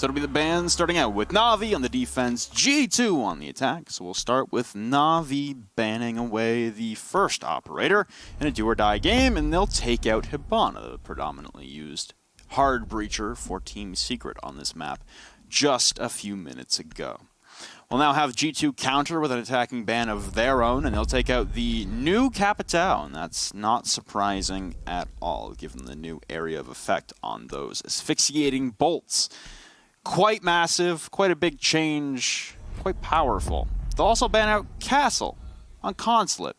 So it'll be the band starting out with NaVi on the defense, G2 on the attack. So we'll start with NaVi banning away the first operator in a do-or-die game, and they'll take out Hibana, the predominantly used hard breacher for Team Secret on this map just a few minutes ago. We'll now have G2 counter with an attacking ban of their own, and they'll take out the new Capitao, and that's not surprising at all, given the new area of effect on those asphyxiating bolts. Quite massive, quite a big change, quite powerful. They'll also ban out Castle on Consulate.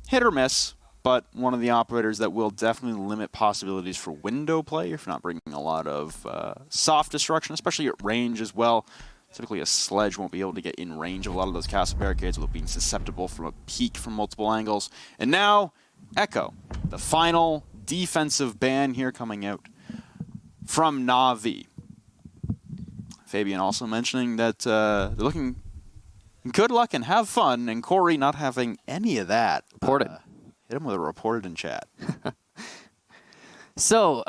Hit or miss, but one of the operators that will definitely limit possibilities for window play if you're not bringing a lot of soft destruction, especially at range as well. Typically a sledge won't be able to get in range of a lot of those castle barricades without being susceptible from a peek from multiple angles. And now, Echo, the final defensive ban here coming out from NaVi. Fabian also mentioning that they're looking good luck and have fun, and Corey not having any of that. Reported. Hit him with a reported in chat. So,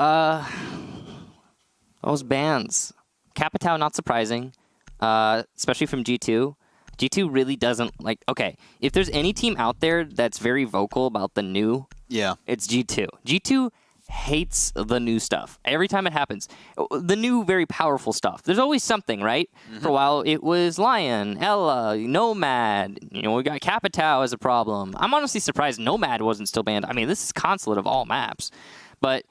those bans. Capitao, not surprising. Especially from G2. G2 really doesn't like... Okay, if there's any team out there that's very vocal about the new, it's G2. G2 hates the new stuff. Every time it happens. The new, very powerful stuff. There's always something, right? For a while, it was Lion, Ella, Nomad. You know, we got Capitao as a problem. I'm honestly surprised Nomad wasn't still banned. I mean, this is Consulate of all maps. But,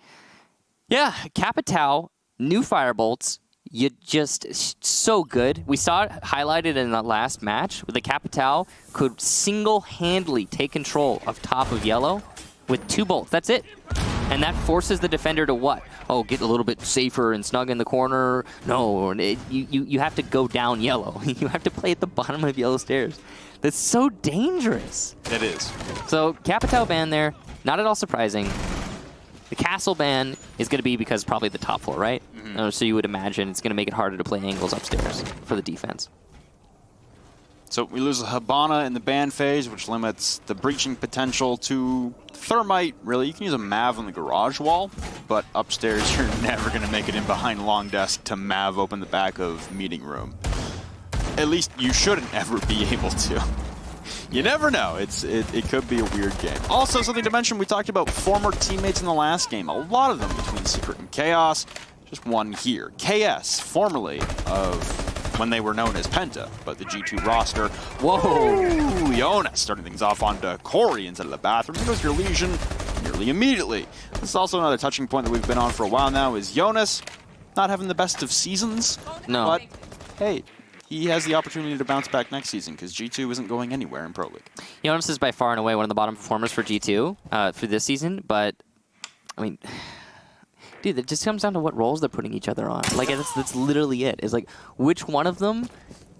yeah, Capitao, new Firebolts, you just so good. We saw it highlighted in the last match where the Capitao could single-handedly take control of top of yellow with 2 bolts. That's it. And that forces the defender to what? Oh, get a little bit safer and snug in the corner. No, you have to go down yellow. You have to play at the bottom of yellow stairs. That's so dangerous. It is. So Capitao ban there, not at all surprising. The castle ban is going to be because probably the top floor, right? So you would imagine it's going to make it harder to play angles upstairs for the defense. So we lose Hibana in the ban phase, which limits the breaching potential to Thermite. Really, you can use a Mav on the garage wall, but upstairs you're never going to make it in behind long desk to Mav open the back of meeting room. At least you shouldn't ever be able to. You never know. It could be a weird game. Also, something to mention, we talked about former teammates in the last game. A lot of them between Secret and Chaos. Just one here. KS, formerly of when they were known as Penta, but the G2 roster. Whoa! Jonas starting things off onto Corey instead of the bathroom. There goes your Legion nearly immediately. This is also another touching point that we've been on for a while now, is Jonas not having the best of seasons. No. But, hey, he has the opportunity to bounce back next season because G2 isn't going anywhere in Pro League. Jonas is by far and away one of the bottom performers for G2 for this season, but, I mean... Dude, it just comes down to what roles they're putting each other on. Like, that's literally it. It's like, which one of them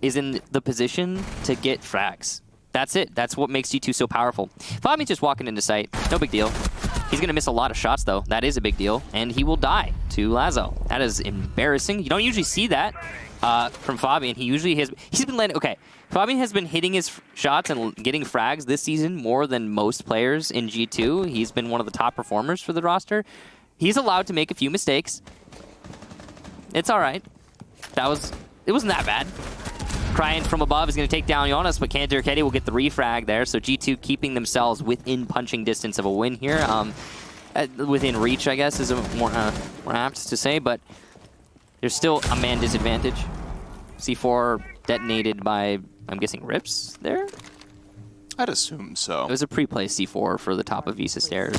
is in the position to get frags? That's it. That's what makes G2 so powerful. Fabi's just walking into sight. No big deal. He's going to miss a lot of shots, though. That is a big deal. And he will die to Lazo. That is embarrassing. You don't usually see that from Fabian. He usually has... He's been letting... Okay, Fabian has been hitting his shots and getting frags this season more than most players in G2. He's been one of the top performers for the roster. He's allowed to make a few mistakes. It's all right. It wasn't that bad. Crying from above is going to take down Jonas, but Cantor Keddy will get the refrag there. So G2 keeping themselves within punching distance of a win here. Within reach, I guess, is more apt to say, but there's still a man disadvantage. C4 detonated by, I'm guessing, Rips there? I'd assume so. It was a pre-play C4 for the top of Visa stairs.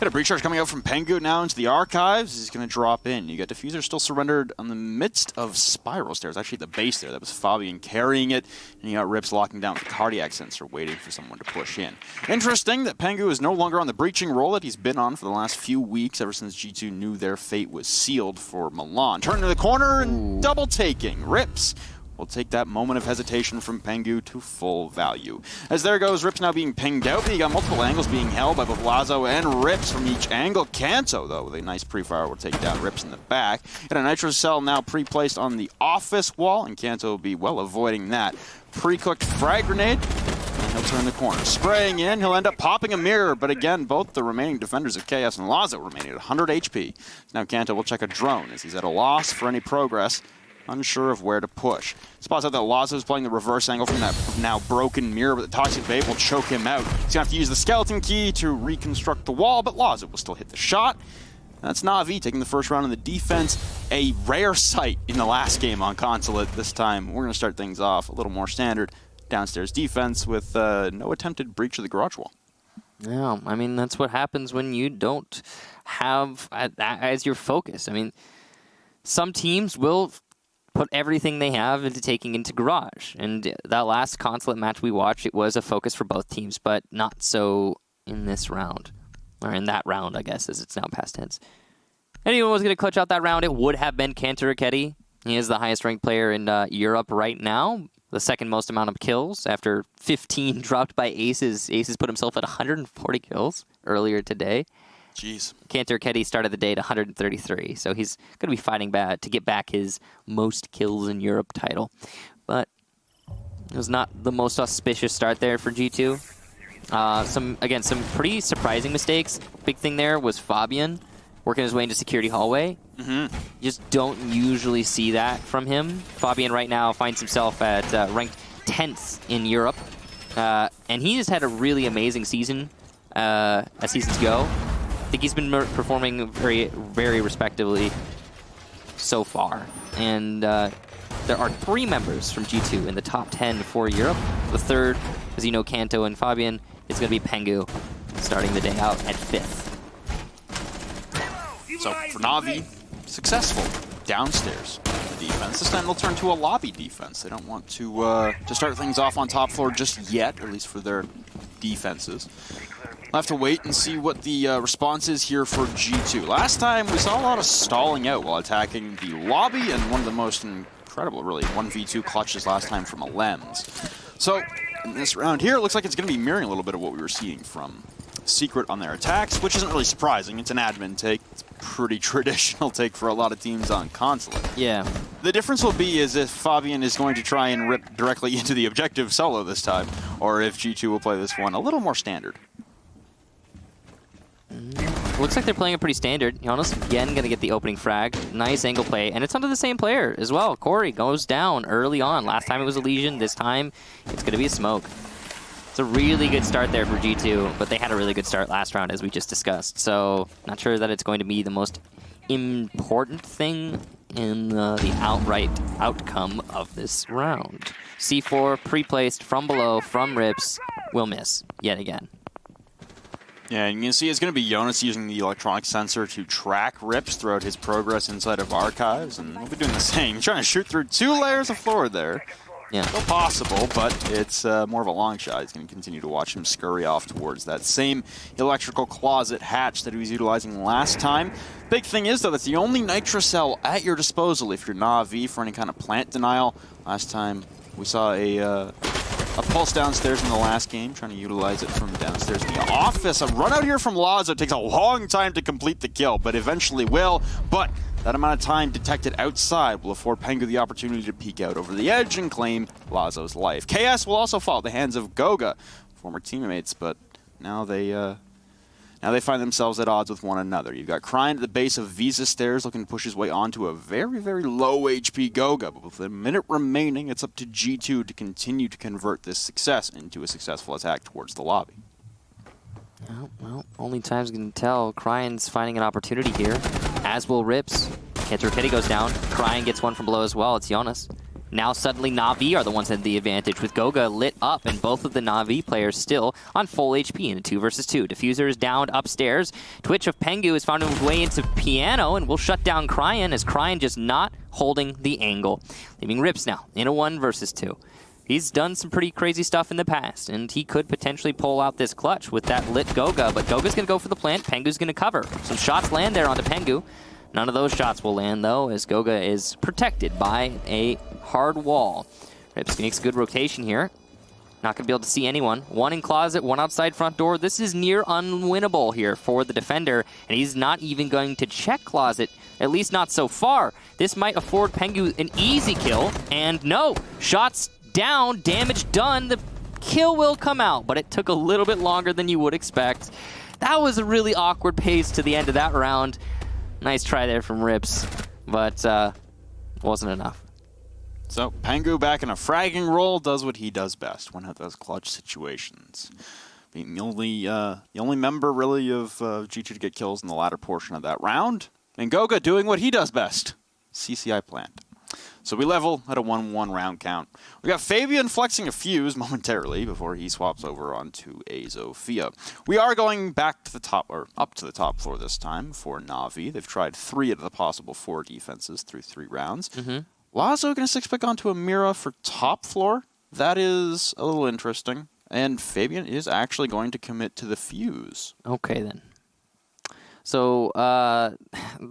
Got a breach charge coming out from Pengu now into the archives. He's going to drop in. You got Diffuser still surrendered on the midst of Spiral Stairs. Actually, the base there. That was Fabian carrying it. And you got Rips locking down the Cardiac Sensor, waiting for someone to push in. Interesting that Pengu is no longer on the breaching role that he's been on for the last few weeks, ever since G2 knew their fate was sealed for Milan. Turning to the corner and double taking. Rips will take that moment of hesitation from Pengu to full value. As there goes, Rips now being pinged out, but you got multiple angles being held by both Lazo and Rips from each angle. Kanto, though, with a nice pre-fire, will take down Rips in the back. And a Nitro Cell now pre-placed on the office wall, and Kanto will be well avoiding that. Pre-cooked frag grenade. He'll turn the corner. Spraying in, he'll end up popping a mirror, but again, both the remaining defenders of KS and Lazo remaining at 100 HP. Now Kanto will check a drone as he's at a loss for any progress, unsure of where to push. Spots out that Lazo is playing the reverse angle from that now broken mirror, but the Toxic Babe will choke him out. He's going to have to use the skeleton key to reconstruct the wall, but Lazo will still hit the shot. That's NaVi taking the first round in the defense. A rare sight in the last game on Consulate. This time, we're going to start things off a little more standard. Downstairs defense with no attempted breach of the garage wall. Yeah, I mean, that's what happens when you don't have that as your focus. I mean, some teams will put everything they have into taking into garage. And that last Consulate match we watched, it was a focus for both teams, but not so in this round. Or in that round, I guess, as it's now past tense. Anyone was going to clutch out that round, it would have been Kantaraketi. He is the highest ranked player in Europe right now. The second most amount of kills after 15 dropped by Aces. Aces put himself at 140 kills earlier today. Jeez. Kantaraketi started the day at 133, so he's going to be fighting bad to get back his most kills in Europe title. But it was not the most auspicious start there for G2. Some pretty surprising mistakes. Big thing there was Fabian working his way into security hallway. You just don't usually see that from him. Fabian right now finds himself at ranked 10th in Europe. And he has had a really amazing season as seasons go. I think he's been performing very, very respectably so far. And there are 3 members from G2 in the top 10 for Europe. The third, as you know, Kanto and Fabian, is going to be Pengu, starting the day out at 5th. So for NaVi, successful downstairs the defense. This time they'll turn to a lobby defense. They don't want to start things off on top floor just yet, at least for their defenses. We'll have to wait and see what the response is here for G2. Last time we saw a lot of stalling out while attacking the lobby, and one of the most incredible, really, 1v2 clutches last time from a Lens. So in this round here, it looks like it's going to be mirroring a little bit of what we were seeing from Secret on their attacks, which isn't really surprising. It's an admin take. It's a pretty traditional take for a lot of teams on Consulate. Yeah. The difference will be is if Fabian is going to try and rip directly into the objective solo this time, or if G2 will play this one a little more standard. Looks like they're playing it pretty standard. Jonas again going to get the opening frag. Nice angle play, and it's under the same player as well. Corey goes down early on. Last time it was a Legion. This time it's going to be a smoke. It's a really good start there for G2, but they had a really good start last round, as we just discussed. So not sure that it's going to be the most important thing in the outright outcome of this round. C4 pre-placed from below, from Rips, will miss yet again. Yeah, and you can see it's going to be Jonas using the electronic sensor to track Rips throughout his progress inside of Archives, and we'll be doing the same. Trying to shoot through 2 layers of floor there. Yeah. Still possible, but it's more of a long shot. He's going to continue to watch him scurry off towards that same electrical closet hatch that he was utilizing last time. Big thing is, though, that's the only Nitro cell at your disposal if you're NaVi for any kind of plant denial. Last time we saw a pulse downstairs in the last game, trying to utilize it from downstairs in the office. A run out here from Lazo. It takes a long time to complete the kill, but eventually will. But that amount of time detected outside will afford Pengu the opportunity to peek out over the edge and claim Lazo's life. KS will also fall at the hands of Goga, former teammates, but now they find themselves at odds with one another. You've got Cryin at the base of Visa Stairs looking to push his way onto a very, very low HP Goga, but with a minute remaining, it's up to G2 to continue to convert this success into a successful attack towards the lobby. Oh, well, only time's going to tell. Cryan's finding an opportunity here, as will Rips. Kantaraketi goes down. Cryin gets one from below as well. It's Jonas. Now suddenly NaVi are the ones that have the advantage, with Goga lit up and both of the NaVi players still on full HP in a 2 versus 2. Diffuser is down upstairs. Twitch of Pengu has found his way into Piano and will shut down Cryin, as Cryin just not holding the angle. Leaving Rips now in a 1 versus 2. He's done some pretty crazy stuff in the past, and he could potentially pull out this clutch with that lit Goga, but Goga's going to go for the plant. Pengu's going to cover. Some shots land there onto Pengu. None of those shots will land, though, as Goga is protected by a hard wall. Rips makes good rotation here. Not going to be able to see anyone. 1 in closet, 1 outside front door. This is near unwinnable here for the defender, and he's not even going to check closet, at least not so far. This might afford Pengu an easy kill, and no, shots down, damage done. The kill will come out, but it took a little bit longer than you would expect. That was a really awkward pace to the end of that round. Nice try there from Rips, but wasn't enough. So Pengu back in a fragging role does what he does best, win out those clutch situations. Being the only member really of G2 to get kills in the latter portion of that round. And Goga doing what he does best, CCI plant. So we level at a 1-1 round count. We got Fabian flexing a fuse momentarily before he swaps over onto a Zofia. We are going back to the top, or up to the top floor this time for NaVi. They've tried 3 of the possible 4 defenses through 3 rounds. Lazo going to 6-pick onto a Mira for top floor. That is a little interesting. And Fabian is actually going to commit to the fuse. Okay, then. So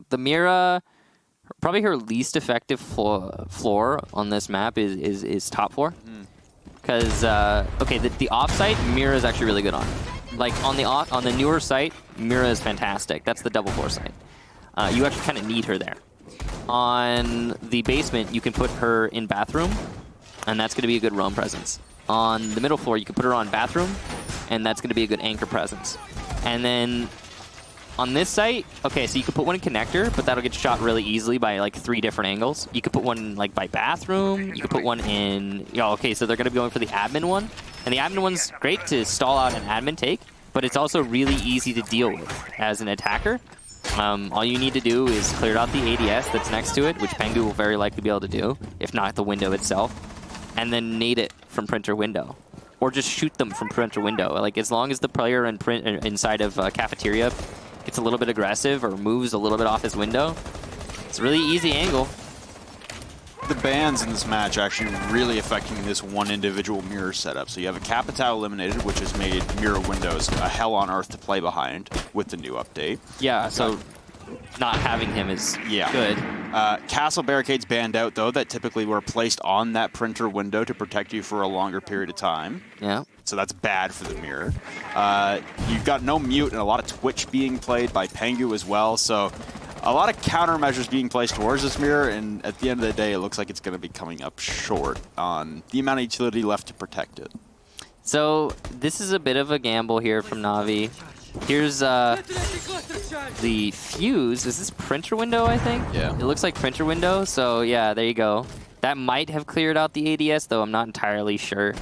the Mira... Probably her least effective floor on this map is top floor. Because, okay, the off-site, Mira is actually really good on. Like, on the newer site, Mira is fantastic. That's the double floor site. You actually kind of need her there. On the basement, you can put her in bathroom, and that's going to be a good roam presence. On the middle floor, you can put her on bathroom, and that's going to be a good anchor presence. And then... on this site, okay, so you could put one in connector, but that'll get shot really easily by like 3 different angles. You could put one like by bathroom. You could put one in, okay, so they're going to be going for the admin one. And the admin one's great to stall out an admin take, but it's also really easy to deal with as an attacker. All you need to do is clear out the ADS that's next to it, which Pengu will very likely be able to do, if not the window itself, and then nade it from printer window. Or just shoot them from printer window. Like, as long as the player inside of cafeteria gets a little bit aggressive or moves a little bit off his window, it's a really easy angle. The bans in this match actually really affecting this one individual mirror setup. So you have a Capitao eliminated, which has made mirror windows a hell on earth to play behind with the new update. Yeah, so not having him is good. Castle barricades banned out, though, that typically were placed on that printer window to protect you for a longer period of time. Yeah. So that's bad for the mirror. You've got no mute and a lot of Twitch being played by Pengu as well. So a lot of countermeasures being placed towards this mirror. And at the end of the day, it looks like it's going to be coming up short on the amount of utility left to protect it. So this is a bit of a gamble here from NaVi. Here's the fuse. Is this printer window, I think? Yeah. It looks like printer window. So yeah, there you go. That might have cleared out the ADS, though I'm not entirely sure.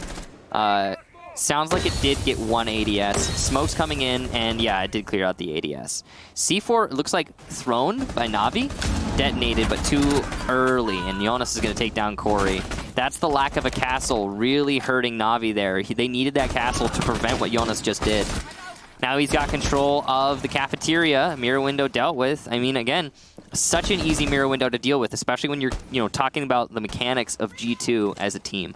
Sounds like it did get 1 ADS. Smoke's coming in, and yeah, it did clear out the ADS. C4 looks like thrown by NaVi. Detonated, but too early, and Jonas is going to take down Corey. That's the lack of a castle really hurting NaVi there. They needed that castle to prevent what Jonas just did. Now he's got control of the cafeteria. Mirror window dealt with. I mean, again, such an easy mirror window to deal with, especially when you're talking about the mechanics of G2 as a team.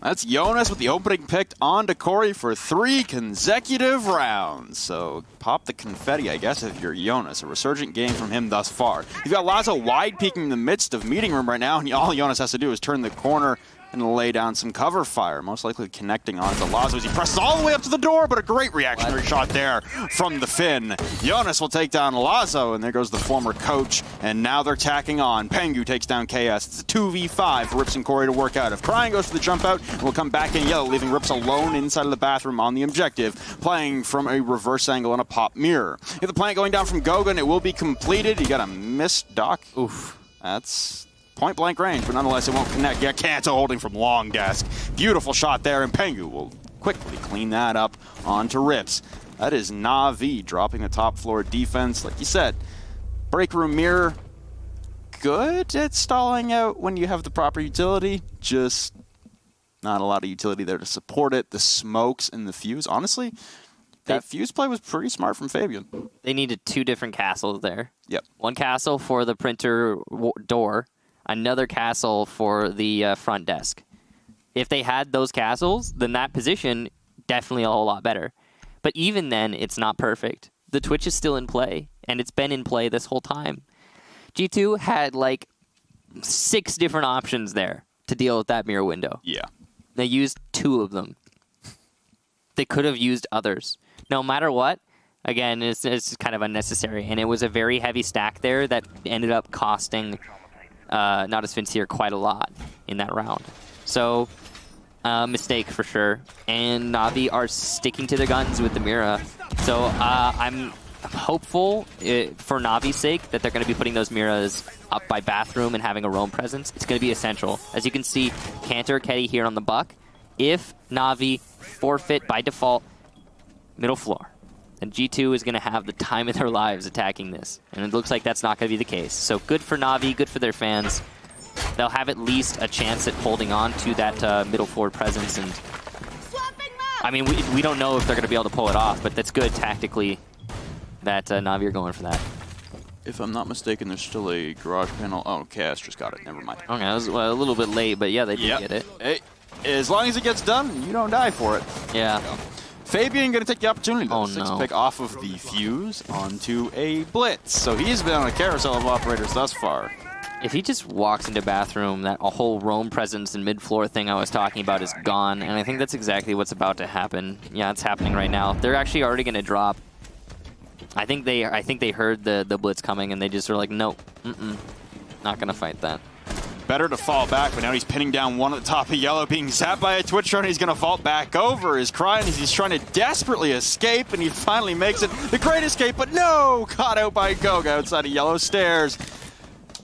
That's Jonas with the opening pick onto Corey for 3 consecutive rounds. So pop the confetti, I guess, if you're Jonas. A resurgent game from him thus far. You've got Lazo wide peeking in the midst of meeting room right now, and all Jonas has to do is turn the corner and lay down some cover fire, most likely connecting onto Lazo as he presses all the way up to the door, but a great reactionary shot there from the Finn. Jonas will take down Lazo, and there goes the former coach, and now they're tacking on. Pengu takes down KS. It's a 2v5 for Rips and Corey to work out. If Crying goes for the jump out, we'll come back in yellow, leaving Rips alone inside of the bathroom on the objective, playing from a reverse angle and a pop mirror. If the plant going down from Gogan, it will be completed. You got a missed Doc. Oof. That's point-blank range, but nonetheless, it won't connect. Yeah, Kanto holding from long desk. Beautiful shot there, and Pengu will quickly clean that up onto Rips. That is NaVi dropping the top floor defense. Like you said, break room mirror, good at stalling out when you have the proper utility, just not a lot of utility there to support it. The smokes and the fuse, honestly, that fuse play was pretty smart from Fabian. They needed 2 different castles there. Yep. One castle for the printer door, another castle for the front desk. If they had those castles, then that position definitely a whole lot better. But even then, it's not perfect. The Twitch is still in play, and it's been in play this whole time. G2 had like 6 different options there to deal with that mirror window. Yeah. They used 2 of them. They could have used others. No matter what, again, it's kind of unnecessary. And it was a very heavy stack there that ended up costing Not as Sincere quite a lot in that round. So mistake for sure. And NaVi are sticking to their guns with the Mira. So I'm hopeful for NaVi's sake that they're going to be putting those Miras up by bathroom and having a roam presence. It's going to be essential. As you can see, Cantor, Ketty here on the buck. If NaVi forfeit by default middle floor, then G2 is going to have the time of their lives attacking this. And it looks like that's not going to be the case. So good for NaVi, good for their fans. They'll have at least a chance at holding on to that middle floor presence. And I mean, we don't know if they're going to be able to pull it off, but that's good tactically that NaVi are going for that. If I'm not mistaken, there's still a garage panel. Oh, Chaos just got it. Never mind. Okay, that was a little bit late, but yeah, they did get it. Hey, as long as it gets done, you don't die for it. Yeah. Fabian going to take the opportunity to no. pick off of the fuse onto a blitz. So he's been on a carousel of operators thus far. If he just walks into bathroom, that whole roam presence and mid-floor thing I was talking about is gone, and I think that's exactly what's about to happen. Yeah, it's happening right now. They're actually already going to drop. I think they heard the blitz coming, and they just were like, nope, not going to fight that. Better to fall back, but now he's pinning down one at the top of yellow, being zapped by a Twitch drone. He's going to vault back over. He's crying as he's trying to desperately escape, and he finally makes it. The great escape, but no! Caught out by Goga outside of yellow stairs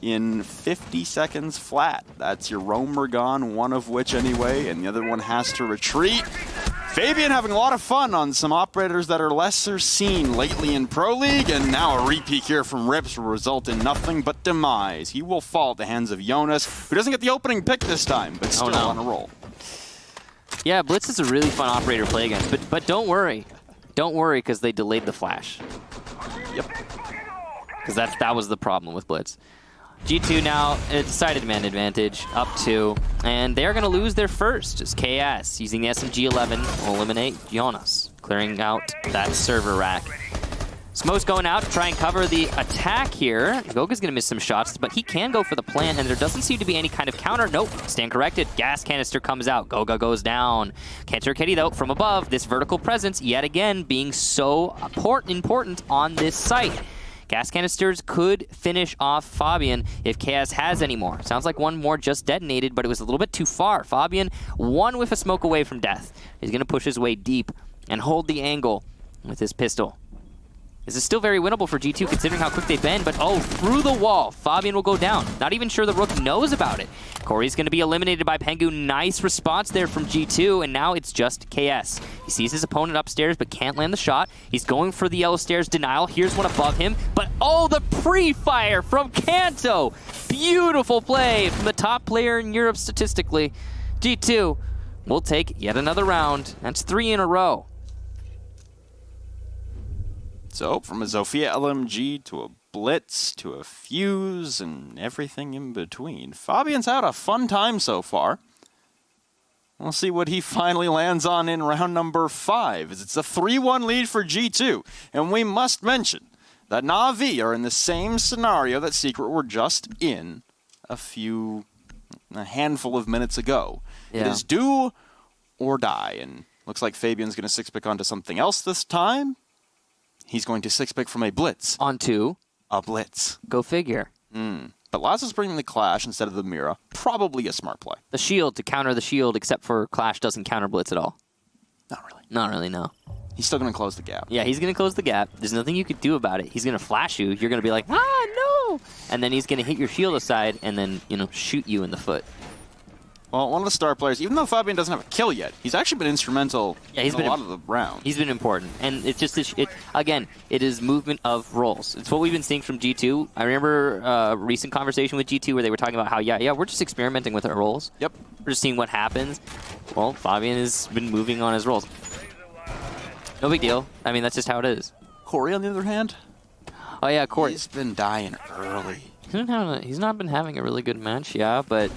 in 50 seconds flat. That's your roamer gone, one of which anyway, and the other one has to retreat. Fabian having a lot of fun on some operators that are lesser seen lately in Pro League, and now a repeat here from Rips will result in nothing but demise. He will fall at the hands of Jonas, who doesn't get the opening pick this time, but still on a roll. Yeah, Blitz is a really fun operator to play against, but don't worry. Don't worry, because they delayed the flash. Yep. Because that was the problem with Blitz. G2 now, a decided man advantage, up 2, and they're going to lose their first as KS, using the SMG-11, will eliminate Jonas, clearing out that server rack. Smoke's going out to try and cover the attack here. Goga's going to miss some shots, but he can go for the plant, and there doesn't seem to be any kind of counter. Nope, stand corrected. Gas canister comes out. Goga goes down. Cantor Kitty, though, from above, this vertical presence, yet again, being so important on this site. Gas canisters could finish off Fabian if KS has any more. Sounds like one more just detonated, but it was a little bit too far. Fabian, one whiff of smoke away from death. He's going to push his way deep and hold the angle with his pistol. This is still very winnable for G2 considering how quick they've been, but oh, through the wall, Fabian will go down. Not even sure the Rook knows about it. Corey's going to be eliminated by Pengu. Nice response there from G2, and now it's just KS. He sees his opponent upstairs, but can't land the shot. He's going for the yellow stairs denial. Here's one above him, but oh, the pre-fire from Kanto. Beautiful play from the top player in Europe statistically. G2 will take yet another round. That's 3 in a row. So, from a Zofia LMG to a Blitz to a Fuse and everything in between, Fabian's had a fun time so far. We'll see what he finally lands on in round number 5, as it's a 3-1 lead for G2. And we must mention that NaVi are in the same scenario that Secret were just in a handful of minutes ago. Yeah. It is do or die, and looks like Fabian's going to 6-pick onto something else this time. He's going to 6-pick from a Blitz. Onto a Blitz. Go figure. But Laza's bringing the Clash instead of the Mira. Probably a smart play. The shield to counter the shield, except for Clash doesn't counter Blitz at all. Not really. Not really, no. He's still going to close the gap. Yeah, he's going to close the gap. There's nothing you could do about it. He's going to flash you. You're going to be like, ah, no! And then he's going to hit your shield aside and then, shoot you in the foot. Well, one of the star players, even though Fabian doesn't have a kill yet, he's actually been instrumental in a lot of the rounds. He's been important. And it's just, again, it is movement of roles. It's what we've been seeing from G2. I remember a recent conversation with G2 where they were talking about how, we're just experimenting with our roles. Yep. We're just seeing what happens. Well, Fabian has been moving on his roles. No big deal. I mean, that's just how it is. Corey, on the other hand? Oh, yeah, Corey. He's been dying early. He's not been having a really good match, but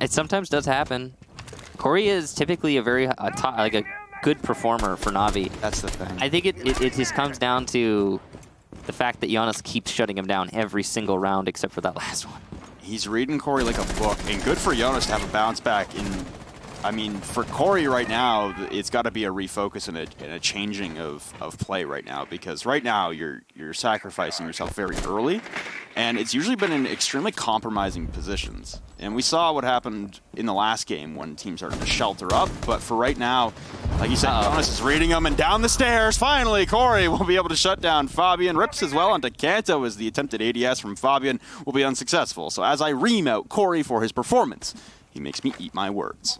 it sometimes does happen. Corey is typically a good performer for NaVi. That's the thing. I think it just comes down to the fact that Jonas keeps shutting him down every single round except for that last one. He's reading Corey like a book, and good for Jonas to have a bounce back. For Corey right now, it's got to be a refocus and a changing of play right now, because right now you're sacrificing yourself very early, And it's usually been in extremely compromising positions. And we saw what happened in the last game when teams started to shelter up. But for right now, like you said, Jonas is reading them, and down the stairs, finally, Corey will be able to shut down Fabian. Rips as well onto Kanto as the attempted ADS from Fabian will be unsuccessful. So as I ream out Corey for his performance, he makes me eat my words.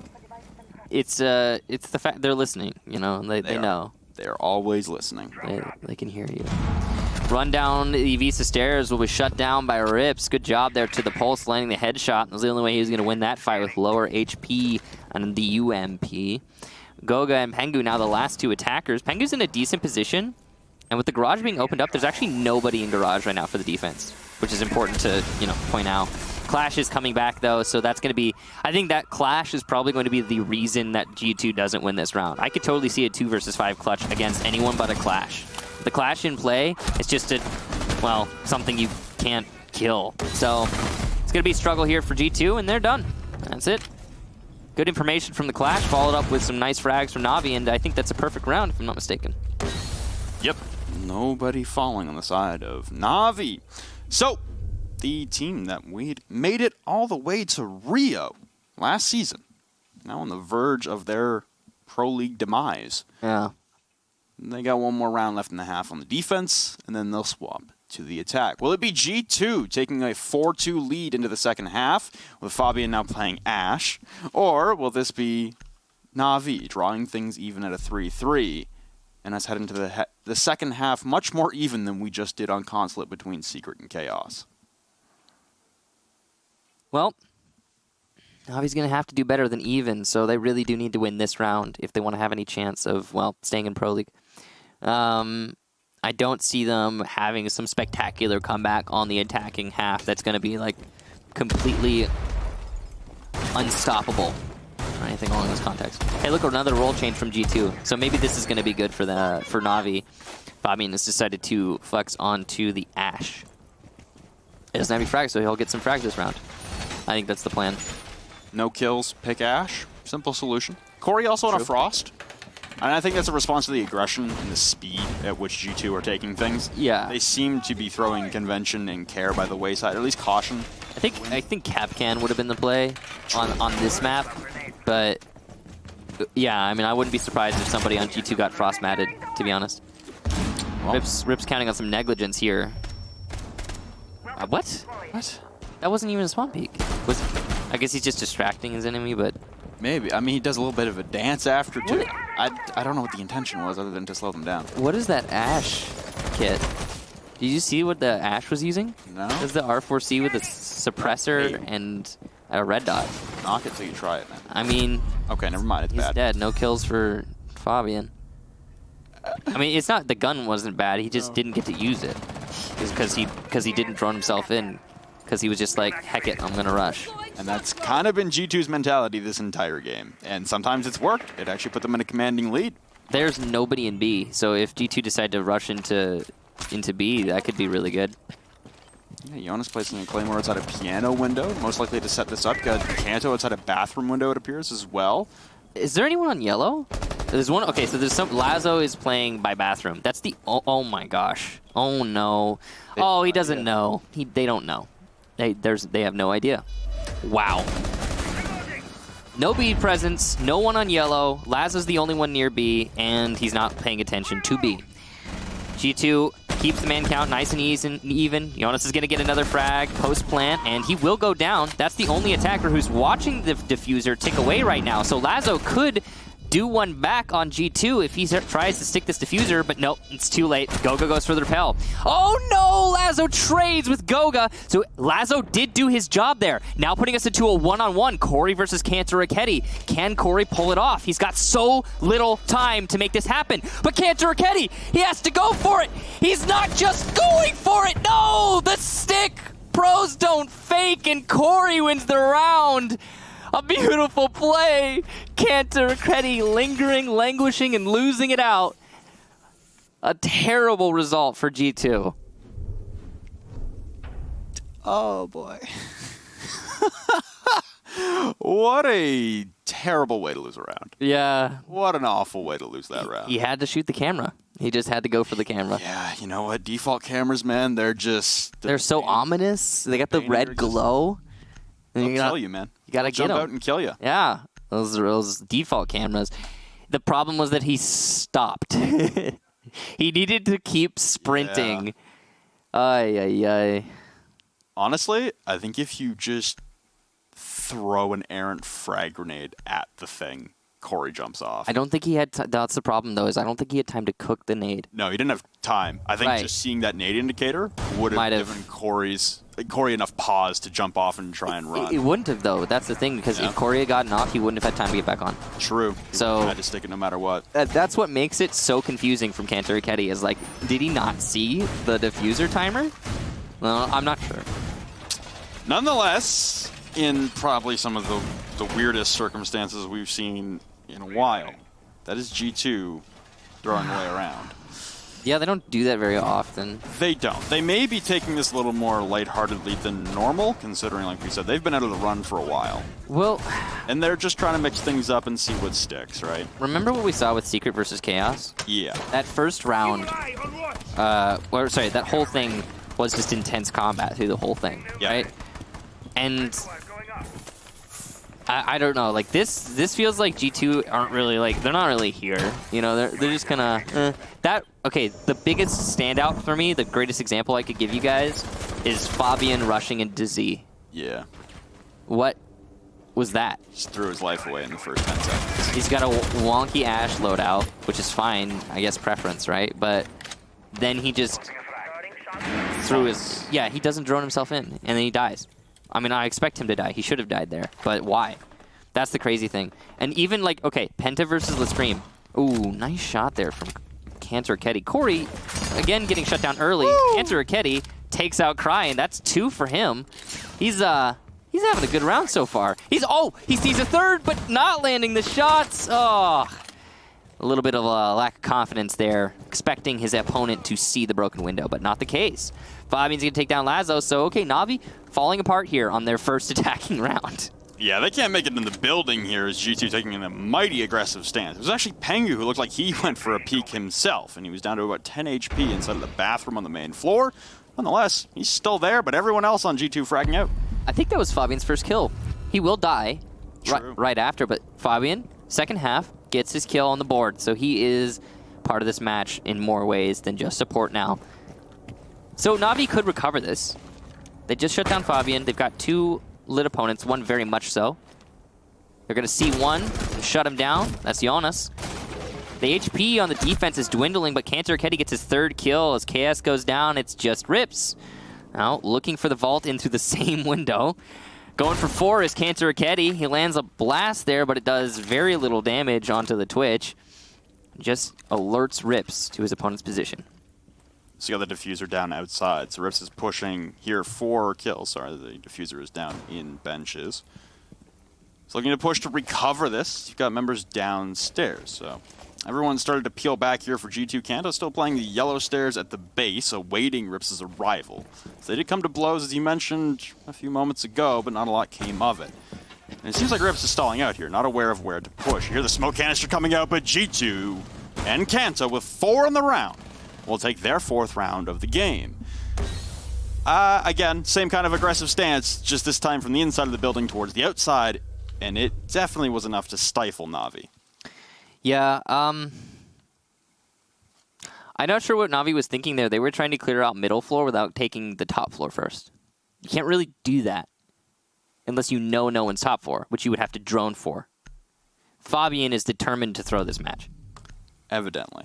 It's the fact they're listening, you know, they know. They are always listening. They can hear you. Run down the Visa stairs will be shut down by Rips. Good job there to the Pulse, landing the headshot. That was the only way he was going to win that fight with lower HP on the UMP. Goga and Pengu now the last two attackers. Pengu's in a decent position, and with the garage being opened up, there's actually nobody in garage right now for the defense, which is important to, you know, point out. Clash is coming back, though, so that's going to be... I think that Clash is probably going to be the reason that G2 doesn't win this round. I could totally see a 2 versus 5 clutch against anyone but a Clash. The Clash in play is just something you can't kill. So it's going to be a struggle here for G2, and they're done. That's it. Good information from the Clash, followed up with some nice frags from NaVi, and I think that's a perfect round, if I'm not mistaken. Yep. Nobody falling on the side of NaVi. So, the team that we'd made it all the way to Rio last season, now on the verge of their Pro League demise. Yeah. They got one more round left in the half on the defense, and then they'll swap to the attack. Will it be G2 taking a 4-2 lead into the second half, with Fabian now playing Ashe? Or will this be NaVi drawing things even at a 3-3, and us head into the second half much more even than we just did on Consulate between Secret and Chaos? Well, NaVi's going to have to do better than even, so they really do need to win this round if they want to have any chance of, well, staying in Pro League. I don't see them having some spectacular comeback on the attacking half that's going to be, like, completely unstoppable or anything along this context. Hey, look, another role change from G2. So maybe this is going to be good for NaVi. Fabian has decided to flex onto the Ashe. It doesn't have any frags, so he'll get some frags this round. I think that's the plan. No kills, pick Ashe. Simple solution. Corey also on a Frost. And I think that's a response to the aggression and the speed at which G2 are taking things. Yeah. They seem to be throwing convention and care by the wayside, or at least caution. I think Capcan would have been the play on this map, but yeah, I mean, I wouldn't be surprised if somebody on G2 got frost matted, to be honest. Well, Rip's counting on some negligence here. What? What? That wasn't even a spawn peek. I guess he's just distracting his enemy, but... Maybe. I mean, he does a little bit of a dance after, too. I don't know what the intention was other than to slow them down. What is that Ashe kit? Did you see what the Ashe was using? No. It's the R4C with a suppressor and a red dot. Knock it till you try it, man. I mean... Okay, never mind. It's he's bad. Dead. No kills for Fabian. I mean, it's not... The gun wasn't bad. He just didn't get to use it. Because he didn't drone himself in. Because he was just like, heck it, I'm going to rush. And that's kind of been G2's mentality this entire game. And sometimes it's worked. It actually put them in a commanding lead. There's nobody in B, so if G2 decide to rush into B, that could be really good. Yeah, Jonas placing a Claymore outside a piano window, most likely to set this up. Got Kanto outside a bathroom window, it appears, as well. Is there anyone on yellow? There's one. Okay, so there's some. Lazo is playing by bathroom. That's the. Oh my gosh. Oh no. Oh, he doesn't know. They don't know. They have no idea. Wow. No B presence, no one on yellow. Lazo's the only one near B, and he's not paying attention to B. G2 keeps the man count nice and even. Jonas is going to get another frag post-plant, and he will go down. That's the only attacker who's watching the diffuser tick away right now. So Lazo could do one back on G2 if he tries to stick this diffuser, but nope, it's too late. Goga goes for the repel. Oh no! Lazo trades with Goga. So Lazo did do his job there. Now putting us into a one-on-one. Corey versus Kanto Raketti. Can Corey pull it off? He's got so little time to make this happen. But Kanto Raketti, he has to go for it. He's not just going for it. No! The stick! Pros don't fake, and Corey wins the round. A beautiful play. Kanto Raketti lingering, languishing, and losing it out. A terrible result for G2. Oh, boy. What a terrible way to lose a round. Yeah. What an awful way to lose that round. He had to shoot the camera. He just had to go for the camera. Yeah, you know what? Default cameras, man, they're so ominous. They got the red glow. They'll kill you, man. You gotta jump get them out and kill you. Yeah, those default cameras. The problem was that he stopped. He needed to keep sprinting. Ay. Honestly, I think if you just throw an errant frag grenade at the thing, Corey jumps off. I don't think he had. That's the problem, though. Is I don't think he had time to cook the nade. No, he didn't have time. I think just seeing that nade indicator would have given Corey enough pause to jump off and try and run. It wouldn't have, though. That's the thing, because if Corey had gotten off, he wouldn't have had time to get back on. True. So he had to stick it no matter what. That's what makes it so confusing from Cantor Iketi, is like, did he not see the diffuser timer? Well, I'm not sure. Nonetheless, in probably some of the weirdest circumstances we've seen in a while, that is G2 throwing away around. Yeah, they don't do that very often. They don't. They may be taking this a little more lightheartedly than normal, considering, like we said, they've been out of the run for a while. Well, and they're just trying to mix things up and see what sticks, right? Remember what we saw with Secret versus Chaos? Yeah. That first round, that whole thing was just intense combat through the whole thing, right? And I don't know, like this feels like G2 aren't really like, they're not really here. You know, they're just kind of okay, the biggest standout for me, the greatest example I could give you guys is Fabian rushing into Z. Yeah. What was that? Just threw his life away in the first 10 seconds. He's got a wonky Ash loadout, which is fine, I guess preference, right? But then he just threw his, he doesn't drone himself in, and then he dies. I mean, I expect him to die. He should have died there, but why? That's the crazy thing. And even like, okay, Penta versus Lestream. Ooh, nice shot there from Cantor Iketi. Corey, again, getting shut down early. Woo! Cantor Iketi takes out Cry, and that's 2 for him. He's having a good round so far. He sees a third, but not landing the shots. Oh, a little bit of a lack of confidence there, expecting his opponent to see the broken window, but not the case. Fabian's going to take down Lazo, so okay, NaVi falling apart here on their first attacking round. Yeah, they can't make it in the building here as G2 taking a mighty aggressive stance. It was actually Pengu who looked like he went for a peek himself, and he was down to about 10 HP inside of the bathroom on the main floor. Nonetheless, he's still there, but everyone else on G2 fragging out. I think that was Fabian's first kill. He will die right after, but Fabian, second half, gets his kill on the board, so he is part of this match in more ways than just support now. So NaVi could recover this. They just shut down Fabian. They've got 2 lit opponents, one very much so. They're going to see one and shut him down. That's Jonas. The HP on the defense is dwindling, but Cantor Iketi gets his 3rd kill. As KS goes down, it's just Rips. Now, looking for the vault into the same window. Going for 4 is Cantor Iketi. He lands a blast there, but it does very little damage onto the Twitch. Just alerts Rips to his opponent's position. So you got the diffuser down outside. So Rips is pushing here 4 kills. Sorry, the diffuser is down in benches. He's looking to push to recover this. You've got members downstairs. So everyone started to peel back here for G2. Kanto still playing the yellow stairs at the base, awaiting Rips' arrival. So they did come to blows, as you mentioned a few moments ago, but not a lot came of it. And it seems like Rips is stalling out here, not aware of where to push. You hear the smoke canister coming out, but G2 and Kanto with 4 in the round will take their 4th round of the game. Again, same kind of aggressive stance, just this time from the inside of the building towards the outside, and it definitely was enough to stifle NaVi. Yeah, I'm not sure what NaVi was thinking there. They were trying to clear out middle floor without taking the top floor first. You can't really do that unless you know no one's top floor, which you would have to drone for. Fabian is determined to throw this match. Evidently.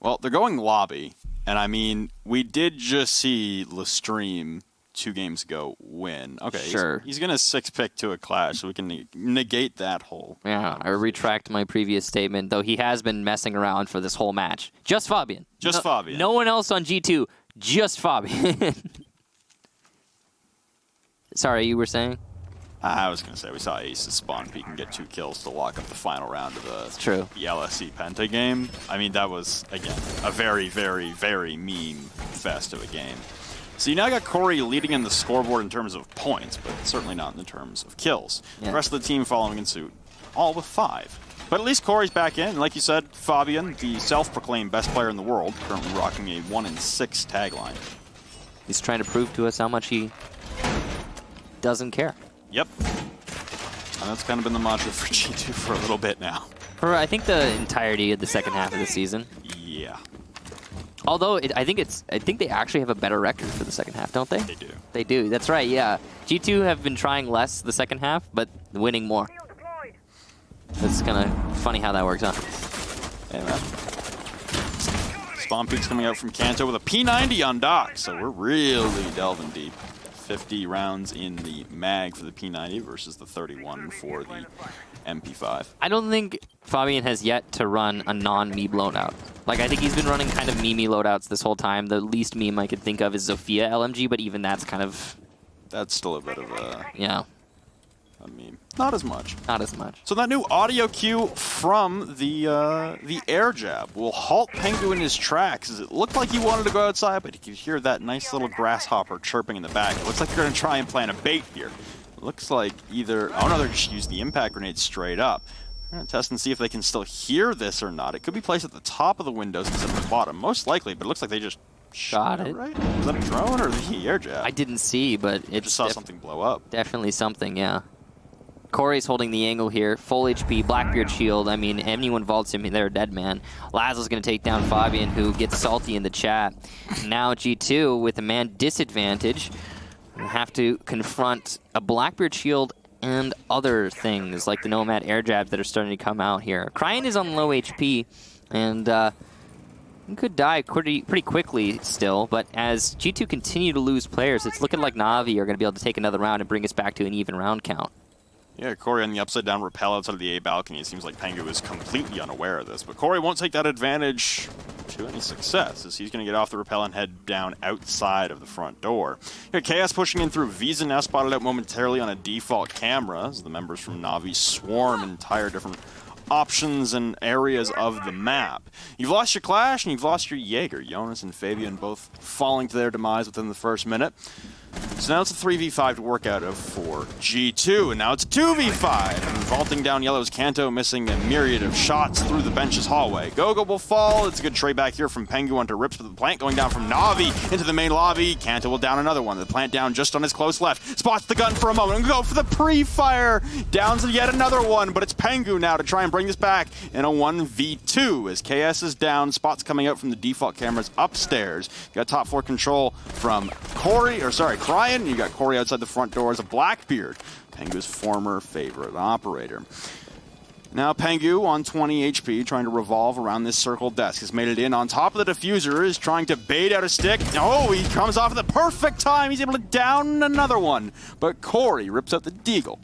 Well, they're going lobby, and I mean, we did just see Lestream 2 games ago win. Okay, sure. He's going to 6-pick to a clash, so we can negate that whole... Yeah, I retract my previous statement, though he has been messing around for this whole match. Just Fabian. Fabian. No one else on G2, just Fabian. Sorry, you were saying? I was going to say, we saw Aces spawn peek and get 2 kills to lock up the final round of the LSC Penta game. I mean, that was, again, a very, very, very meme fest of a game. So you now got Corey leading in the scoreboard in terms of points, but certainly not in the terms of kills. Yeah. The rest of the team following in suit, all with 5. But at least Corey's back in. Like you said, Fabian, the self-proclaimed best player in the world, currently rocking a 1-in-6 tagline. He's trying to prove to us how much he doesn't care. Yep. And that's kind of been the mantra for G2 for a little bit now. For, I think, the entirety of the second half of the season. Yeah. Although, I think they actually have a better record for the second half, don't they? They do. They do, that's right, yeah. G2 have been trying less the second half, but winning more. That's kind of funny how that works out. Hey, man. Spawn Peak's coming out from Kanto with a P90 on dock, so we're really delving deep. 50 rounds in the mag for the P90 versus the 31 for the MP5. I don't think Fabian has yet to run a non-meme loadout. Like, I think he's been running kind of meme loadouts this whole time. The least meme I could think of is Zofia LMG, but even that's kind of... That's still a bit of a... Yeah. A meme. Not as much. Not as much. So that new audio cue from the air jab will halt Pengu in his tracks. It looked like he wanted to go outside, but you could hear that nice little grasshopper chirping in the back. It looks like they're going to try and plant a bait here. It looks like either... Oh no, they're just used the impact grenade straight up. We're going to test and see if they can still hear this or not. It could be placed at the top of the windows instead of the bottom. Most likely, but it looks like they just shot it. Right? Was that a drone or the air jab? I didn't see, but I just saw something blow up. Definitely something, yeah. Corey's holding the angle here. Full HP, Blackbeard shield. I mean, anyone vaults him, they're a dead man. Lazo's going to take down Fabian, who gets salty in the chat. Now G2, with a man disadvantage, will have to confront a Blackbeard shield and other things, like the Nomad air jab that are starting to come out here. Cryan is on low HP, and he could die pretty quickly still, but as G2 continue to lose players, it's looking like NaVi are going to be able to take another round and bring us back to an even round count. Yeah, Corey on the upside-down rappel outside of the A balcony. It seems like Pengu is completely unaware of this, but Corey won't take that advantage to any success, as he's going to get off the rappel and head down outside of the front door. Here, Chaos pushing in through Visa now spotted out momentarily on a default camera, as the members from NaVi swarm entire different options and areas of the map. You've lost your Clash and you've lost your Jaeger. Jonas and Fabian both falling to their demise within the first minute. So now it's a 3v5 to work out of for G2, and now it's a 2v5. And vaulting down Yellow's Kanto, missing a myriad of shots through the bench's hallway. Gogo will fall. It's a good trade back here from Pengu onto Rips with the plant going down from NaVi into the main lobby. Kanto will down another one. The plant down just on his close left. Spots the gun for a moment and go for the pre-fire. Downs yet another one, but it's Pengu now to try and bring this back in a 1v2 as KS is down. Spots coming out from the default cameras upstairs. You got top 4 control from Cryan. You got Corey outside the front door as a Blackbeard, Pengu's former favorite operator. Now Pengu on 20 HP, trying to revolve around this circle desk. Has made it in on top of the diffuser, is trying to bait out a stick. Oh, he comes off at the perfect time. He's able to down another one. But Corey rips out the deagle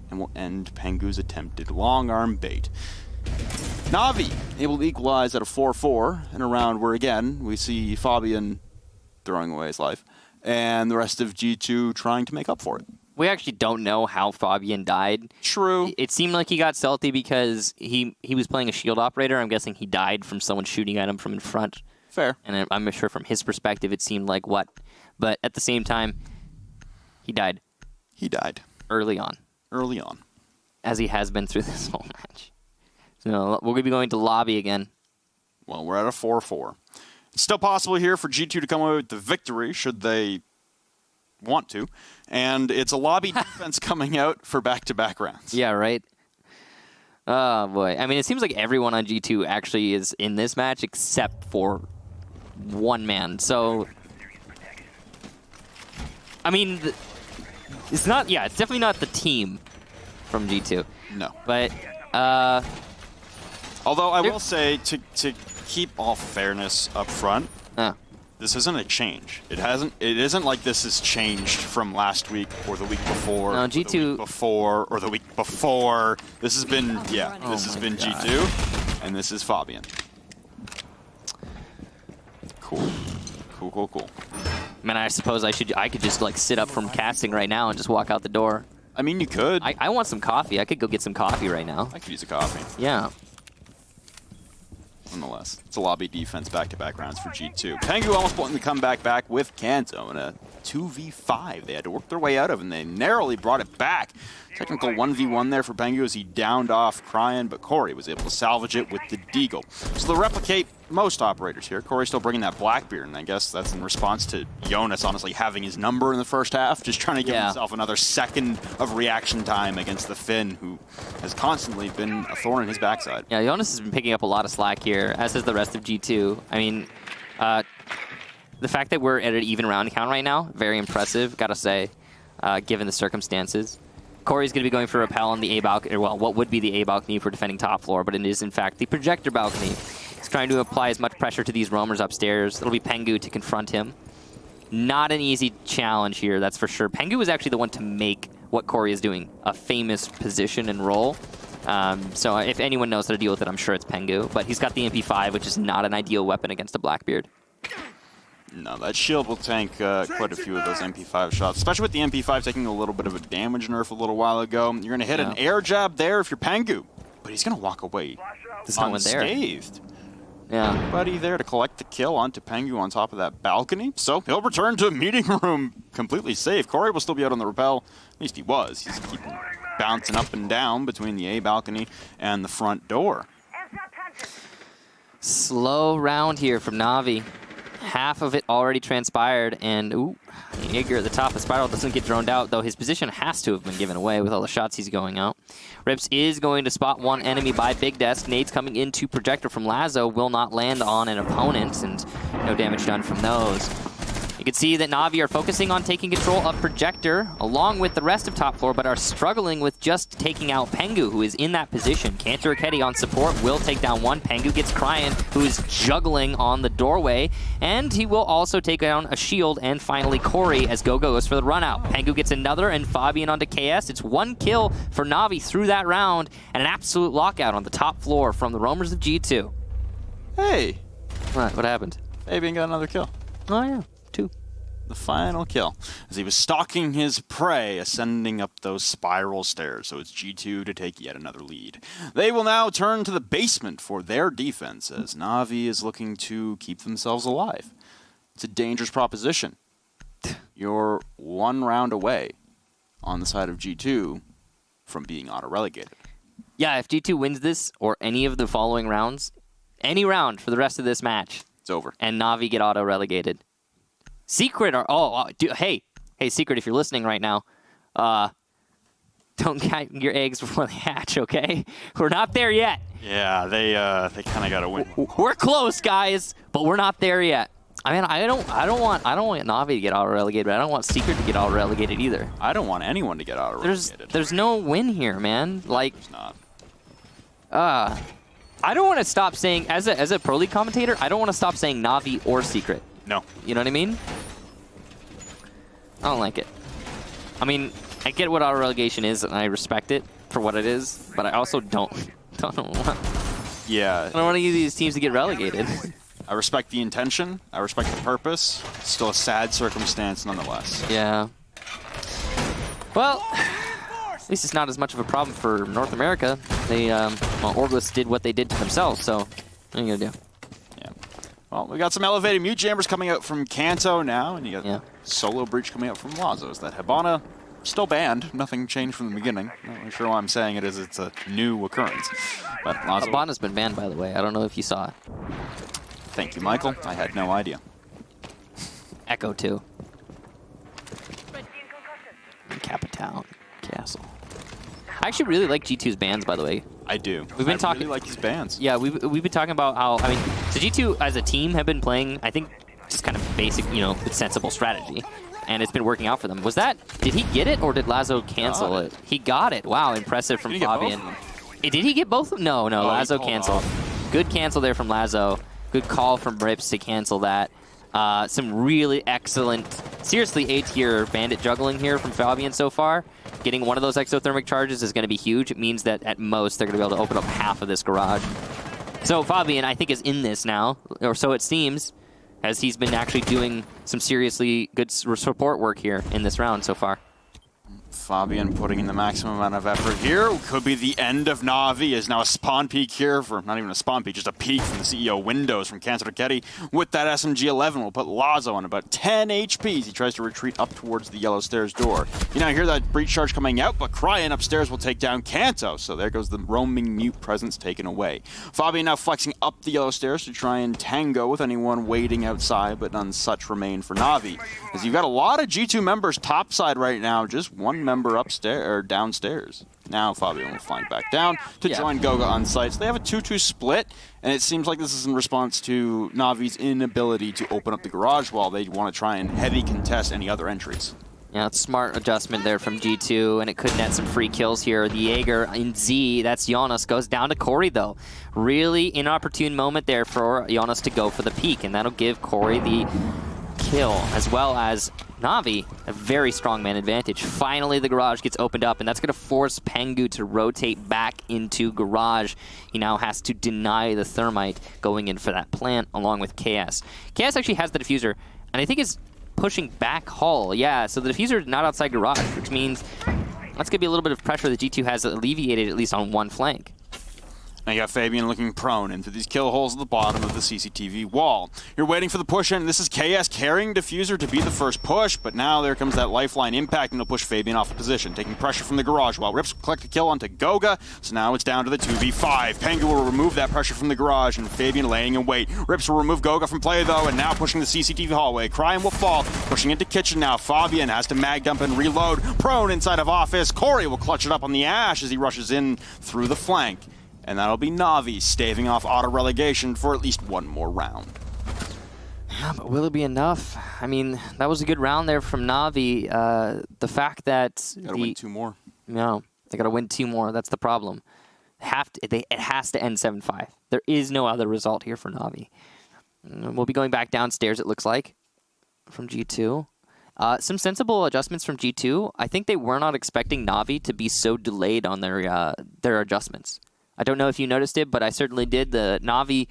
and will end Pengu's attempted long arm bait. NaVi able to equalize at a 4-4 in a round where, again, we see Fabian throwing away his life, and the rest of G2 trying to make up for it. We actually don't know how Fabian died. True. It seemed like he got salty because he was playing a shield operator. I'm guessing he died from someone shooting at him from in front. Fair. And I'm sure from his perspective it seemed like what. But at the same time, he died. He died. Early on. Early on. As he has been through this whole match. So we're going to be going to lobby again. Well, we're at a 4-4. It's still possible here for G2 to come away with the victory, should they want to. And it's a lobby defense coming out for back-to-back rounds. Yeah, right? Oh, boy. I mean, it seems like everyone on G2 actually is in this match except for one man. So, I mean, it's not, yeah, it's definitely not the team from G2. No. But, although I will say, to keep all fairness up front, this isn't a change. It isn't like this has changed from last week or the week before. No, G2 or the week before or the week before. This has been, yeah, this has been God. G2, and this is Fabian. Cool. Cool. Man, I suppose I could just like sit up from casting right now and just walk out the door. I mean, you could. I want some coffee. I could go get some coffee right now. I could use a coffee. Yeah. Nonetheless, it's a lobby defense back-to-back rounds for G2. Pengu almost wanting to come back with Kanto in a 2v5 they had to work their way out of, and they narrowly brought it back. Technical 1v1 there for Pengu as he downed off Cryan, but Corey was able to salvage it with the Deagle. So they'll replicate most operators here. Corey's still bringing that Blackbeard, and I guess that's in response to Jonas honestly having his number in the first half, just trying to give himself another second of reaction time against the Finn, who has constantly been a thorn in his backside. Yeah, Jonas has been picking up a lot of slack here, as has the rest of G2. I mean, the fact that we're at an even round count right now, very impressive, gotta say, given the circumstances. Corey's going to be going for Repel on the A balcony, well, what would be the A balcony for defending top floor, but it is, in fact, the projector balcony. He's trying to apply as much pressure to these roamers upstairs. It'll be Pengu to confront him. Not an easy challenge here, that's for sure. Pengu was actually the one to make what Corey is doing a famous position and role. So if anyone knows how to deal with it, I'm sure it's Pengu. But he's got the MP5, which is not an ideal weapon against a Blackbeard. No, that shield will tank quite a few of those MP5 shots, especially with the MP5 taking a little bit of a damage nerf a little while ago. You're going to hit an air jab there if you're Pengu, but he's going to walk away unscathed. Yeah. Buddy there to collect the kill onto Pengu on top of that balcony, so he'll return to meeting room completely safe. Corey will still be out on the rappel, at least he was. He's keeping bouncing up and down between the A balcony and the front door. Slow round here from Navi. Half of it already transpired, and ooh, Jaeger at the top of Spiral doesn't get droned out, though his position has to have been given away with all the shots he's going out. Rips is going to spot one enemy by Big Desk. Nades coming into Projector from Lazo will not land on an opponent, and no damage done from those. You can see that Navi are focusing on taking control of Projector along with the rest of top floor, but are struggling with just taking out Pengu, who is in that position. Cantor Akedi on support will take down one. Pengu gets Cryan, who is juggling on the doorway, and he will also take down a shield, and finally Corey as Gogo goes for the run out. Pengu gets another, and Fabian onto KS. It's one kill for Navi through that round, and an absolute lockout on the top floor from the roamers of G2. Hey! What happened? Fabian got another kill. Oh yeah. The final kill, as he was stalking his prey, ascending up those spiral stairs, so it's G2 to take yet another lead. They will now turn to the basement for their defense, as Navi is looking to keep themselves alive. It's a dangerous proposition. You're one round away on the side of G2 from being auto-relegated. Yeah, if G2 wins this, or any of the following rounds, any round for the rest of this match, it's over. And Navi get auto-relegated. Secret are hey Secret, if you're listening right now, don't count your eggs before they hatch, okay? We're not there yet. Yeah, they kind of got to win. We're close, guys, but we're not there yet. I mean, I don't want Navi to get auto-relegated, but I don't want Secret to get auto-relegated either. I don't want anyone to get auto-relegated. There's no win here, man. Like, there's not. I don't want to stop saying, as a Pro League commentator, I don't want to stop saying Navi or Secret. No. You know what I mean? I don't like it. I mean, I get what auto-relegation is, and I respect it for what it is, but I also don't want... Yeah. I don't want any of these teams to get relegated. I respect the intention. I respect the purpose. It's still a sad circumstance nonetheless. Yeah. Well, at least it's not as much of a problem for North America. They, Orglis did what they did to themselves, so what are you going to do? Well, we got some elevated mute jammers coming out from Kanto now, and you got Solo Breach coming out from Lazo. Is that Hibana still banned? Nothing changed from the beginning. Not really sure why I'm saying it is. It's a new occurrence. But Lazo... Hibana's been banned, by the way. I don't know if you saw it. Thank you, Michael. I had no idea. Echo 2. Capital Castle. I actually really like G2's bans, by the way. I do. We've been talking. Really like his bands. Yeah, we've been talking about how, I mean, so G2 as a team have been playing, I think, just kind of basic, you know, with sensible strategy, and it's been working out for them. Was that? Did he get it or did Lazo cancel it? He got it. Wow, impressive from Fabian. Did he get both of them? No, Lazo canceled. Good cancel there from Lazo. Good call from Rips to cancel that. Some really excellent, seriously A-tier bandit juggling here from Fabian so far. Getting one of those exothermic charges is going to be huge. It means that at most they're going to be able to open up half of this garage. So Fabian, I think, is in this now, or so it seems, as he's been actually doing some seriously good support work here in this round so far. Fabian putting in the maximum amount of effort here. Could be the end of NaVi. Is now a spawn peek here for, not even a spawn peek, just a peek from the CEO windows from Cancer Ketty with that SMG-11. Will put Lazo on about 10 HP as he tries to retreat up towards the yellow stairs door. You now hear that breach charge coming out, but Cryan upstairs will take down Kanto. So there goes the roaming mute presence taken away. Fabian now flexing up the yellow stairs to try and tango with anyone waiting outside, but none such remain for NaVi. As you've got a lot of G2 members topside right now, just one member upstairs or downstairs. Now Fabian will flank back down to join Goga on site. So they have a 2-2 split, and it seems like this is in response to Navi's inability to open up the garage wall. They want to try and heavy contest any other entries. Yeah, it's smart adjustment there from G2, and it could net some free kills here. The Jaeger in Z, that's Jonas, goes down to Corey, though. Really inopportune moment there for Jonas to go for the peak, and that'll give Corey the kill, as well as NaVi, a very strong man advantage. Finally, the garage gets opened up, and that's going to force Pengu to rotate back into garage. He now has to deny the thermite going in for that plant, along with KS. KS actually has the diffuser, and I think is pushing back hall. Yeah, so the diffuser is not outside garage, which means that's going to be a little bit of pressure that G2 has alleviated, at least on one flank. Now you got Fabian looking prone into these kill holes at the bottom of the CCTV wall. You're waiting for the push in. This is KS carrying Diffuser to be the first push, but now there comes that lifeline impact, and it'll push Fabian off the position, taking pressure from the garage wall. Rips will collect a kill onto Goga, so now it's down to the 2v5. Pengu will remove that pressure from the garage, and Fabian laying in wait. Rips will remove Goga from play, though, and now pushing the CCTV hallway. Cryan will fall, pushing into kitchen now. Fabian has to mag dump and reload. Prone inside of office. Corey will clutch it up on the Ash as he rushes in through the flank. And that'll be NaVi staving off auto-relegation for at least one more round. Yeah, but will it be enough? I mean, that was a good round there from NaVi. The fact that... Gotta win 2 more. No, they gotta win 2 more. That's the problem. It has to end 7-5. There is no other result here for NaVi. We'll be going back downstairs, it looks like, from G2. Some sensible adjustments from G2. I think they were not expecting NaVi to be so delayed on their adjustments. I don't know if you noticed it, but I certainly did. The NaVi,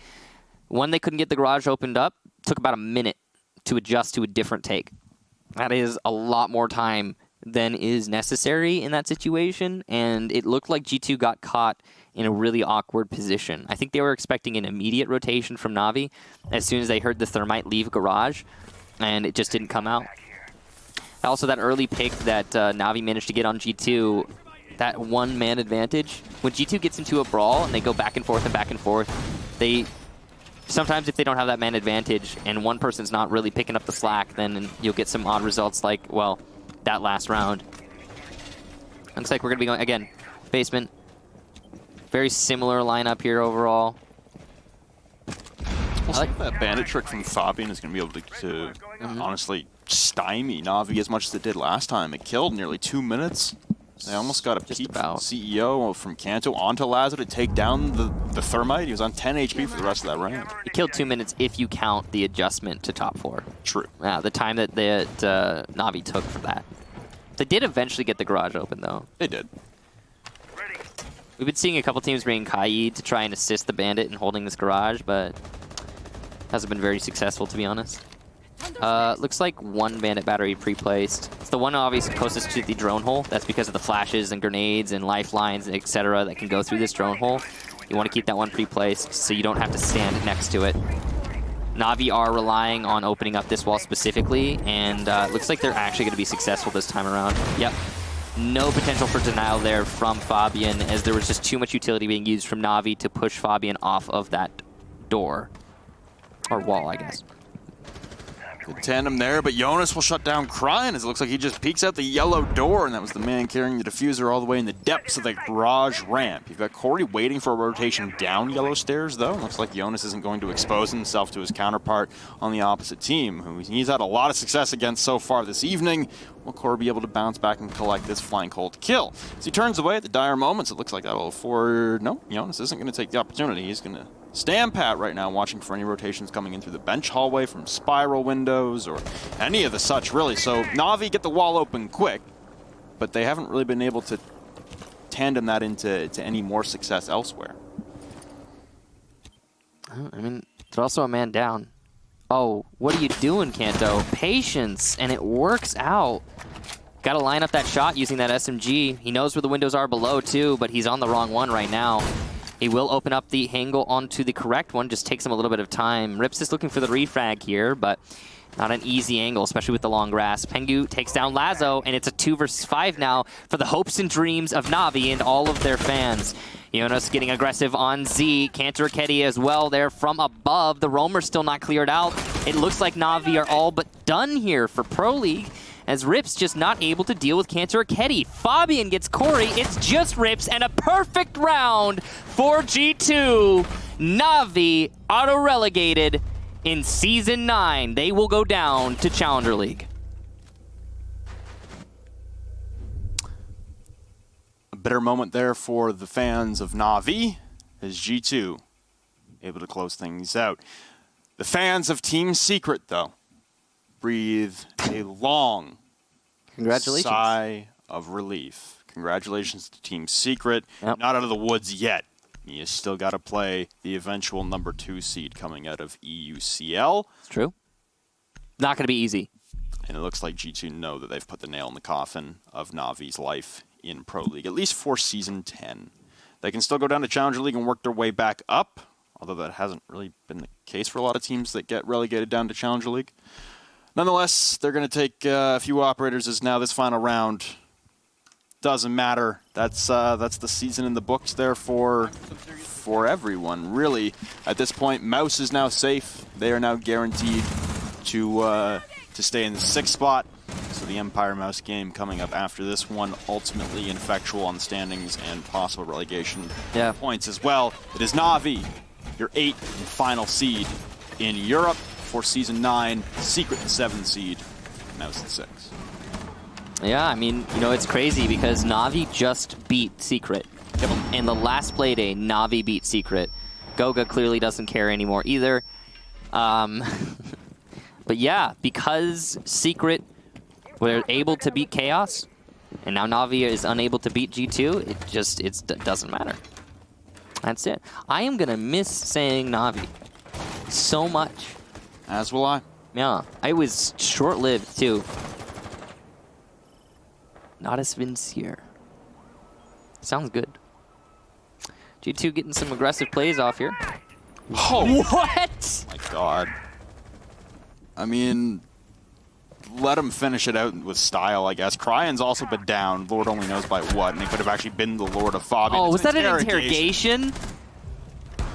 when they couldn't get the garage opened up, took about a minute to adjust to a different take. That is a lot more time than is necessary in that situation, and it looked like G2 got caught in a really awkward position. I think they were expecting an immediate rotation from NaVi as soon as they heard the thermite leave garage, and it just didn't come out. Also, that early pick that NaVi managed to get on G2, that one-man advantage. When G2 gets into a brawl and they go back and forth, they sometimes, if they don't have that man advantage and one person's not really picking up the slack, then you'll get some odd results like, well, that last round. Looks like we're going to be going, again, basement. Very similar lineup here overall. I like that bandit trick from Fabian is going to be able to honestly stymie NaVi as much as it did last time. It killed nearly 2 minutes. They almost got a peek from the CEO from Kanto onto Lazo to take down the thermite. He was on 10 HP for the rest of that round. He killed 2 minutes if you count the adjustment to top 4. True. Yeah, the time that NaVi took for that. They did eventually get the garage open, though. They did. We've been seeing a couple teams bring Kai to try and assist the bandit in holding this garage, but hasn't been very successful, to be honest. Looks like one bandit battery pre-placed. It's the one obviously closest to the drone hole. That's because of the flashes and grenades and lifelines, etc. that can go through this drone hole. You want to keep that one pre-placed so you don't have to stand next to it. NaVi are relying on opening up this wall specifically, and looks like they're actually going to be successful this time around. Yep. No potential for denial there from Fabian, as there was just too much utility being used from NaVi to push Fabian off of that door. Or wall, I guess. Good tandem there, but Jonas will shut down Cryan as it looks like he just peeks out the yellow door, and that was the man carrying the diffuser all the way in the depths of the garage ramp. You've got Corey waiting for a rotation down yellow stairs, though. Looks like Jonas isn't going to expose himself to his counterpart on the opposite team, who he's had a lot of success against so far this evening. Will Corey be able to bounce back and collect this flying cold kill? As he turns away at the dire moments, it looks like that'll afford... No, Jonas isn't going to take the opportunity. He's going to stand pat right now, watching for any rotations coming in through the bench hallway from spiral windows or any of the such, really. So NaVi get the wall open quick, but they haven't really been able to tandem that into any more success elsewhere. I mean, they're also a man down. Oh, what are you doing, Kanto? Patience, and it works out. Got to line up that shot using that SMG. He knows where the windows are below, too, but he's on the wrong one right now. He will open up the angle onto the correct one. Just takes him a little bit of time. Rips is looking for the refrag here, but not an easy angle, especially with the long grass. Pengu takes down Lazo, and it's a 2 versus 5 now for the hopes and dreams of NaVi and all of their fans. Jonas getting aggressive on Z. Cantor Ketty as well there from above. The roamer's still not cleared out. It looks like NaVi are all but done here for Pro League, as Rips just not able to deal with Cantor Ketty. Fabian gets Corey. It's just Rips, and a perfect round for G2. NaVi auto-relegated in Season 9. They will go down to Challenger League. A bitter moment there for the fans of NaVi as G2 able to close things out. The fans of Team Secret, though, breathe a long sigh of relief. Congratulations to Team Secret. Yep. Not out of the woods yet. You still got to play the eventual number 2 seed coming out of EUCL. It's true. Not going to be easy. And it looks like G2 know that they've put the nail in the coffin of Navi's life in Pro League, at least for Season 10. They can still go down to Challenger League and work their way back up, although that hasn't really been the case for a lot of teams that get relegated down to Challenger League. Nonetheless, they're going to take a few operators as now this final round doesn't matter. That's the season in the books there for everyone, really. At this point, Mouse is now safe. They are now guaranteed to stay in the 6th spot. So the Empire Mouse game coming up after this one, ultimately ineffectual on the standings and possible relegation points as well. It is NaVi, your 8th and final seed in Europe for Season 9, Secret the 7th seed, Mouse the 6th. Yeah, I mean, you know, it's crazy because NaVi just beat Secret. Yep. In the last play day, NaVi beat Secret. Goga clearly doesn't care anymore either. But yeah, because Secret were able to beat Chaos, and now NaVi is unable to beat G2, it doesn't matter. That's it. I am going to miss saying NaVi so much. As will I. Yeah, I was short-lived too. Not as sincere. Sounds good. G2 getting some aggressive plays off here. Oh, what? My God. I mean, let him finish it out with style, I guess. Cryan's also been down. Lord only knows by what, and he could have actually been the Lord of Fabian. Oh, was that an interrogation?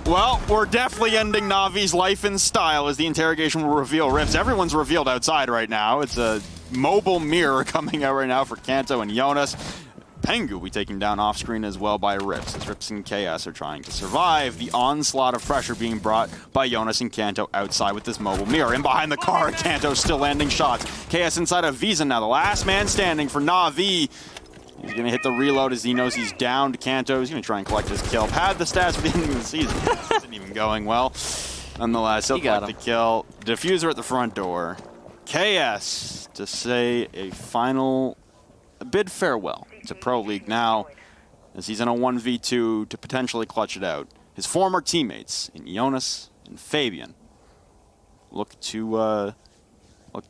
Well, we're definitely ending Navi's life in style as the interrogation will reveal Rips. Everyone's revealed outside right now. It's a mobile mirror coming out right now for Kanto and Jonas. Pengu will be taken down off screen as well by Rips, as Rips and Chaos are trying to survive the onslaught of pressure being brought by Jonas and Kanto outside with this mobile mirror. In behind the car, Kanto still landing shots. Chaos inside of Visa now, the last man standing for NaVi. He's going to hit the reload as he knows he's down to Kanto. He's going to try and collect his kill. Pad the stats for the end of the season. This isn't even going well. Nonetheless, he'll collect the kill. Diffuser at the front door. KS to say a final bid farewell to Pro League now, as he's in a 1v2 to potentially clutch it out. His former teammates in Jonas and Fabian look to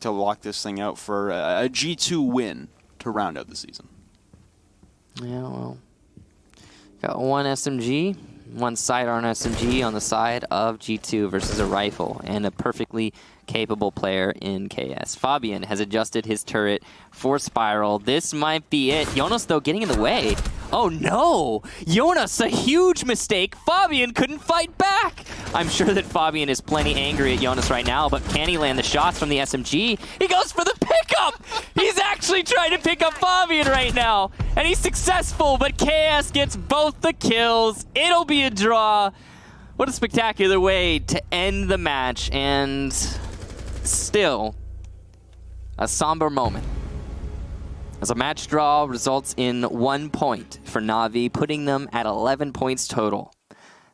lock this thing out for a G2 win to round out the season. Yeah, well, got one SMG, one sidearm SMG on the side of G2 versus a rifle, and a perfectly capable player in KS. Fabian has adjusted his turret for Spiral. This might be it. Jonas, though, getting in the way. Oh, no! Jonas, a huge mistake. Fabian couldn't fight back. I'm sure that Fabian is plenty angry at Jonas right now, but can he land the shots from the SMG? He goes for the pickup! He's actually trying to pick up Fabian right now, and he's successful, but KS gets both the kills. It'll be a draw. What a spectacular way to end the match, and still a somber moment, as a match draw results in 1 point for NaVi, putting them at 11 points total,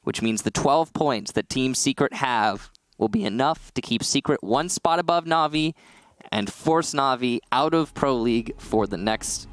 which means the 12 points that Team Secret have will be enough to keep Secret 1 spot above NaVi and force NaVi out of Pro League for the next